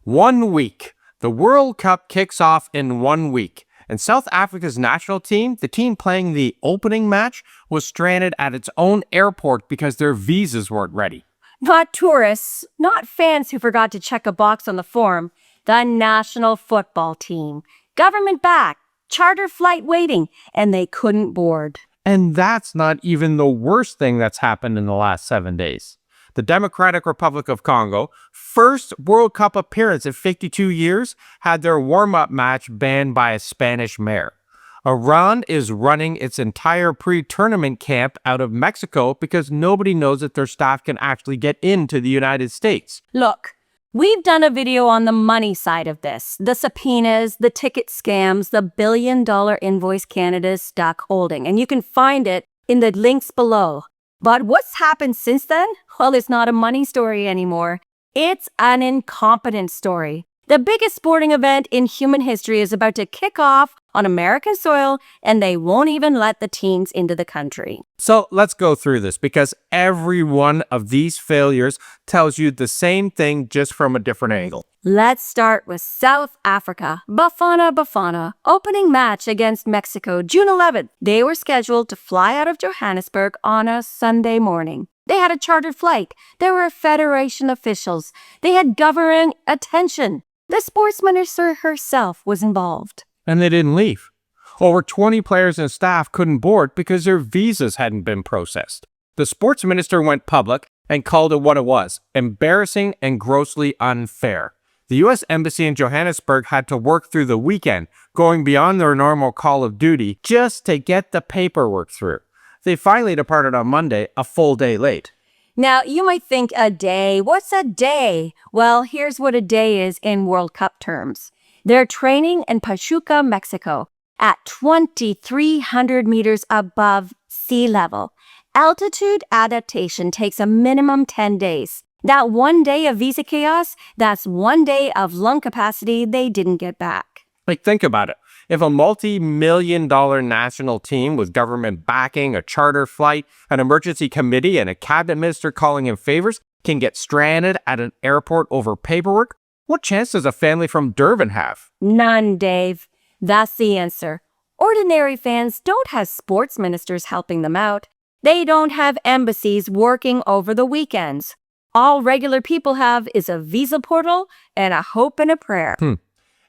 1 week. The World Cup kicks off in 1 week. And South Africa's national team, the team playing the opening match, was stranded at its own airport because their visas weren't ready. Not tourists, not fans who forgot to check a box on the form. The national football team. Government backed, charter flight waiting, and they couldn't board. And that's not even the worst thing that's happened in the last 7 days. The Democratic Republic of Congo, first World Cup appearance in 52 years, had their warm-up match banned by a Spanish mayor. Iran is running its entire pre-tournament camp out of Mexico because nobody knows if their staff can actually get into the United States. Look, we've done a video on the money side of this. The subpoenas, the ticket scams, the billion-dollar invoice Canada's stuck holding. And you can find it in the links below. But what's happened since then? Well, it's not a money story anymore. It's an incompetence story. The biggest sporting event in human history is about to kick off on American soil, and they won't even let the teams into the country. So let's go through this because every one of these failures tells you the same thing just from a different angle. Let's start with South Africa. Bafana, opening match against Mexico, June 11th. They were scheduled to fly out of Johannesburg on a Sunday morning. They had a chartered flight. There were federation officials. They had government attention. The sports minister herself was involved. And they didn't leave. Over 20 players and staff couldn't board because their visas hadn't been processed. The sports minister went public and called it what it was: embarrassing and grossly unfair. The U.S. Embassy in Johannesburg had to work through the weekend, going beyond their normal call of duty just to get the paperwork through. They finally departed on Monday, a full day late. Now, you might think a day. What's a day? Well, here's what a day is in World Cup terms. They're training in Pachuca, Mexico, at 2,300 meters above sea level. Altitude adaptation takes a minimum 10 days. That 1 day of visa chaos, that's 1 day of lung capacity they didn't get back. Think about it. If a multi-million-dollar national team with government backing, a charter flight, an emergency committee, and a cabinet minister calling in favors can get stranded at an airport over paperwork, what chance does a family from Durban have? None, Dave. That's the answer. Ordinary fans don't have sports ministers helping them out. They don't have embassies working over the weekends. All regular people have is a visa portal and a hope and a prayer.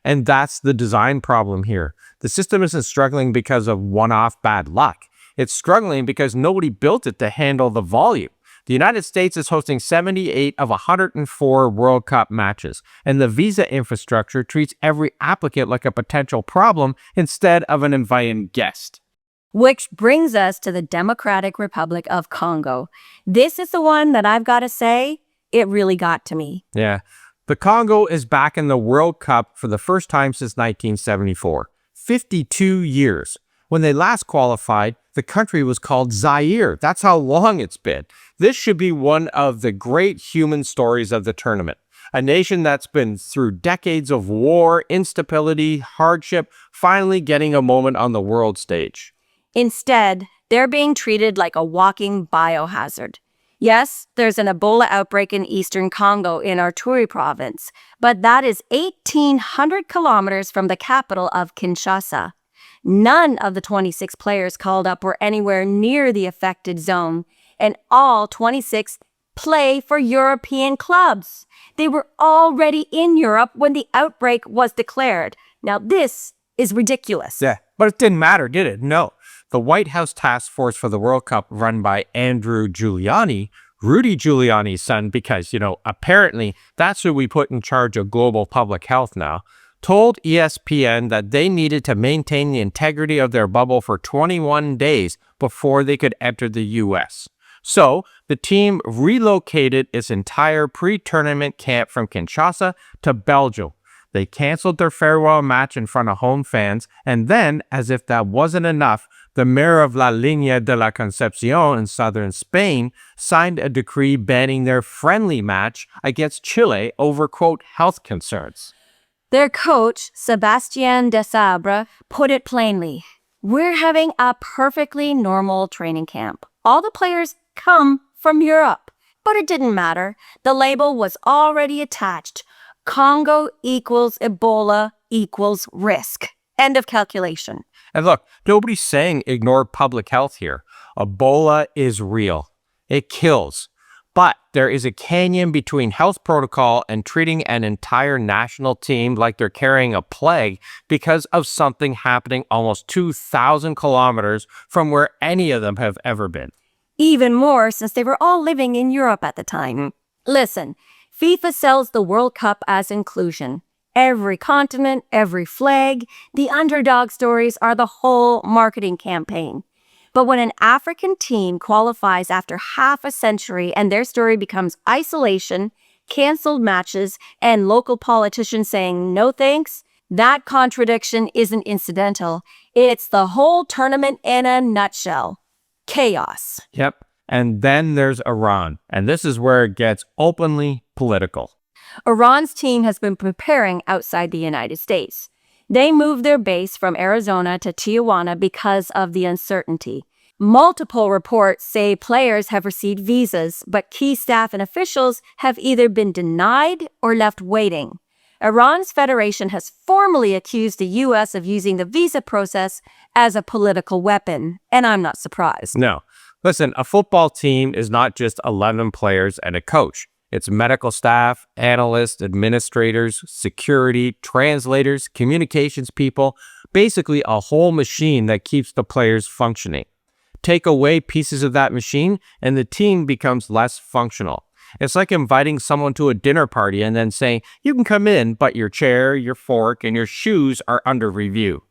And that's the design problem here. The system isn't struggling because of one-off bad luck. It's struggling because nobody built it to handle the volume. The United States is hosting 78 of 104 World Cup matches, and the visa infrastructure treats every applicant like a potential problem instead of an inviting guest. Which brings us to the Democratic Republic of Congo. This is the one that I've got to say, it really got to me. Yeah. The Congo is back in the World Cup for the first time since 1974. 52 years. When they last qualified, the country was called Zaire. That's how long it's been. This should be one of the great human stories of the tournament. A nation that's been through decades of war, instability, hardship, finally getting a moment on the world stage. Instead, they're being treated like a walking biohazard. Yes, there's an Ebola outbreak in eastern Congo in Ituri province, but that is 1,800 kilometers from the capital of Kinshasa. None of the 26 players called up were anywhere near the affected zone, and all 26 play for European clubs. They were already in Europe when the outbreak was declared. Now this is ridiculous. Yeah, but it didn't matter, did it? No. The White House task force for the World Cup, run by Andrew Giuliani, Rudy Giuliani's son, because, apparently that's who we put in charge of global public health now, told ESPN that they needed to maintain the integrity of their bubble for 21 days before they could enter the U.S. So the team relocated its entire pre-tournament camp from Kinshasa to Belgium. They canceled their farewell match in front of home fans, and then, as if that wasn't enough, the mayor of La Línea de la Concepción in southern Spain signed a decree banning their friendly match against Chile over, quote, health concerns. Their coach, Sébastien Desabre, put it plainly. We're having a perfectly normal training camp. All the players come from Europe. But it didn't matter. The label was already attached. Congo equals Ebola equals risk. End of calculation. And look, nobody's saying ignore public health here. Ebola is real. It kills. But there is a canyon between health protocol and treating an entire national team like they're carrying a plague because of something happening almost 2,000 kilometers from where any of them have ever been. Even more since they were all living in Europe at the time. Listen, FIFA sells the World Cup as inclusion. Every continent, every flag, the underdog stories are the whole marketing campaign. But when an African team qualifies after half a century and their story becomes isolation, canceled matches, and local politicians saying no thanks, that contradiction isn't incidental. It's the whole tournament in a nutshell. Chaos. Yep. And then there's Iran. And this is where it gets openly political. Iran's team has been preparing outside the United States. They moved their base from Arizona to Tijuana because of the uncertainty. Multiple reports say players have received visas, but key staff and officials have either been denied or left waiting. Iran's federation has formally accused the U.S. of using the visa process as a political weapon, and I'm not surprised. No. Listen, a football team is not just 11 players and a coach. It's medical staff, analysts, administrators, security, translators, communications people, basically a whole machine that keeps the players functioning. Take away pieces of that machine and the team becomes less functional. It's like inviting someone to a dinner party and then saying, you can come in, but your chair, your fork, and your shoes are under review.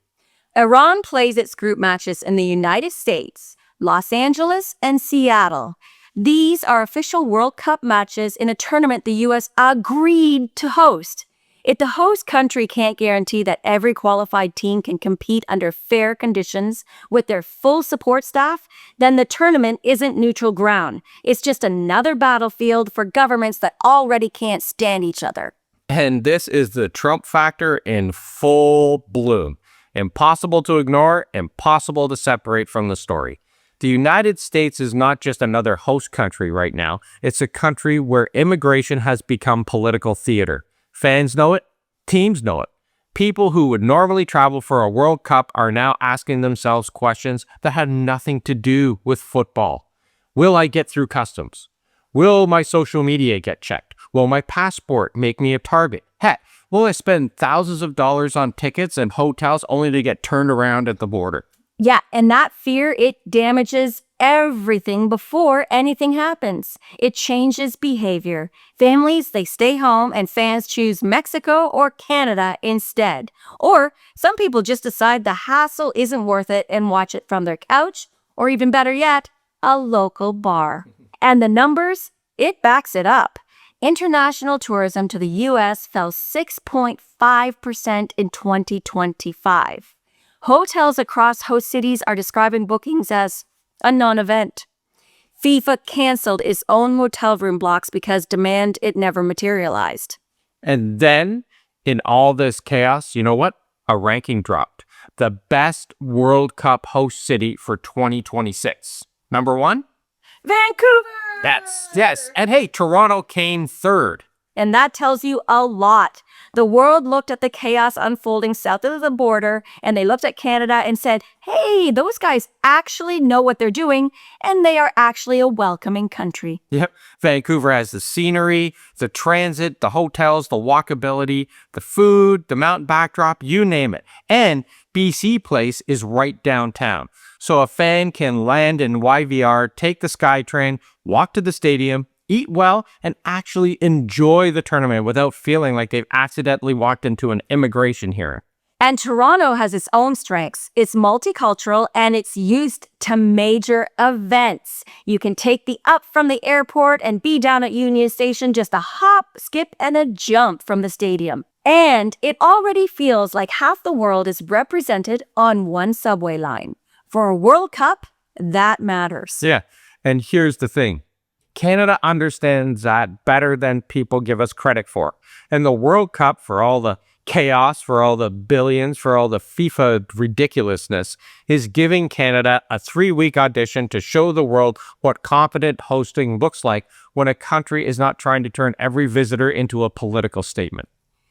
Iran plays its group matches in the United States, Los Angeles, and Seattle. These are official World Cup matches in a tournament the U.S. agreed to host. If the host country can't guarantee that every qualified team can compete under fair conditions with their full support staff, then the tournament isn't neutral ground. It's just another battlefield for governments that already can't stand each other. And this is the Trump factor in full bloom. Impossible to ignore, impossible to separate from the story. The United States is not just another host country right now. It's a country where immigration has become political theater. Fans know it. Teams know it. People who would normally travel for a World Cup are now asking themselves questions that have nothing to do with football. Will I get through customs? Will my social media get checked? Will my passport make me a target? Heck, will I spend thousands of dollars on tickets and hotels only to get turned around at the border? Yeah, and that fear, it damages everything before anything happens. It changes behavior. Families, they stay home, and fans choose Mexico or Canada instead. Or some people just decide the hassle isn't worth it and watch it from their couch, or even better yet, a local bar. And the numbers, it backs it up. International tourism to the U.S. fell 6.5% in 2025. Hotels across host cities are describing bookings as a non-event. FIFA canceled its own hotel room blocks because demand it never materialized. And then, in all this chaos, you know what? A ranking dropped. The best World Cup host city for 2026. Number 1? Vancouver! Yes. And hey, Toronto came third. And that tells you a lot. The world looked at the chaos unfolding south of the border, and they looked at Canada and said, hey, those guys actually know what they're doing, and they are actually a welcoming country. Yep. Vancouver has the scenery, the transit, the hotels, the walkability, the food, the mountain backdrop, you name it. And BC Place is right downtown. So a fan can land in YVR, take the SkyTrain, walk to the stadium, eat well, and actually enjoy the tournament without feeling like they've accidentally walked into an immigration hearing. And Toronto has its own strengths. It's multicultural and it's used to major events. You can take the up from the airport and be down at Union Station just a hop, skip, and a jump from the stadium. And it already feels like half the world is represented on one subway line. For a World Cup, that matters. Yeah, and here's the thing. Canada understands that better than people give us credit for. And the World Cup, for all the chaos, for all the billions, for all the FIFA ridiculousness, is giving Canada a 3-week audition to show the world what competent hosting looks like when a country is not trying to turn every visitor into a political statement.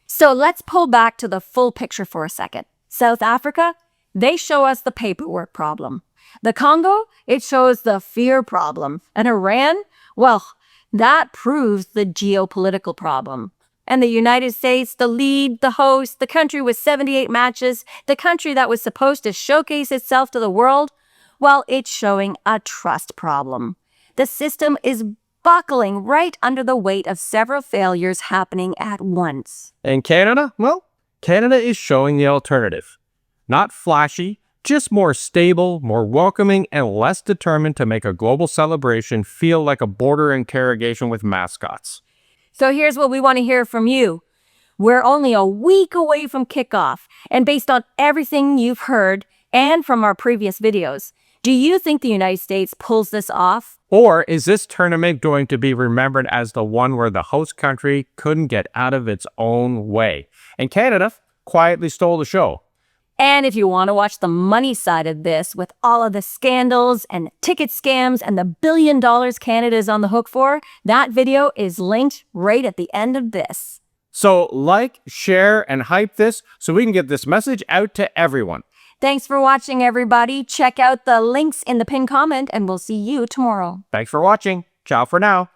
So let's pull back to the full picture for a second. South Africa, they show us the paperwork problem. The Congo, it shows the fear problem. And Iran, well, that proves the geopolitical problem. And the United States, the lead, the host, the country with 78 matches, the country that was supposed to showcase itself to the world, well, it's showing a trust problem. The system is buckling right under the weight of several failures happening at once. And Canada? Well, Canada is showing the alternative. Not flashy, just more stable, more welcoming, and less determined to make a global celebration feel like a border interrogation with mascots. So here's what we want to hear from you. We're only a week away from kickoff, and based on everything you've heard and from our previous videos, do you think the United States pulls this off? Or is this tournament going to be remembered as the one where the host country couldn't get out of its own way, and Canada quietly stole the show? And if you want to watch the money side of this with all of the scandals and ticket scams and the $1 billion Canada is on the hook for, that video is linked right at the end of this. So like, share, and hype this so we can get this message out to everyone. Thanks for watching, everybody. Check out the links in the pinned comment, and we'll see you tomorrow. Thanks for watching. Ciao for now.